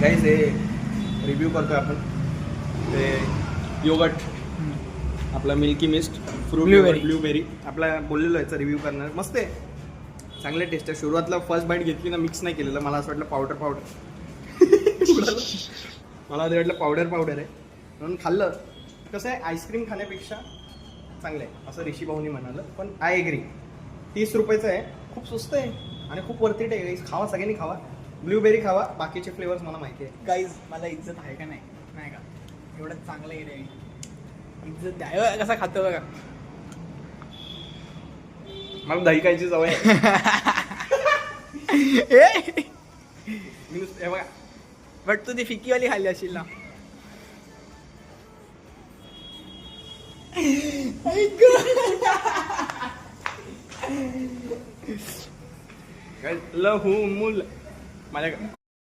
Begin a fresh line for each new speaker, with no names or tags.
Guys हे review करतोय आपण ते योगट आपला मिल्की मिस्ट फ्रूट ब्लूबेरी आपला बोललेलो याचा रिव्ह्यू करणार. मस्त आहे, चांगले टेस्ट आहे. सुरुवातला फर्स्ट बाईट घेतली ना मिक्स नाही केलेलं, मला असं वाटलं पावडर मला असं वाटलं पावडर आहे म्हणून खाल्लं. कसं आहे आईस्क्रीम खाण्यापेक्षा चांगलं आहे असं ऋषी भाऊनी म्हणालं, पण आय एग्री. 30 रुपयाचं आहे, खूप स्वस्त आहे आणि खूप वर्थ इट आहे. खावा, सगळ्यांनी खावा, ब्लूबेरी खावा. बाकीचे फ्लेवर्स मला माहिती आहे.
गाईज मला इज्जत आहे का नाही का एवढं चांगलं आहे रे, इज्जत द्या. कसा खातो बघा,
मला दही खायची सवय आहे. मी नुसतं बघा,
बट तू ती फिकीवाली खाल्ली असेल ना.
लहू मूल माझ्या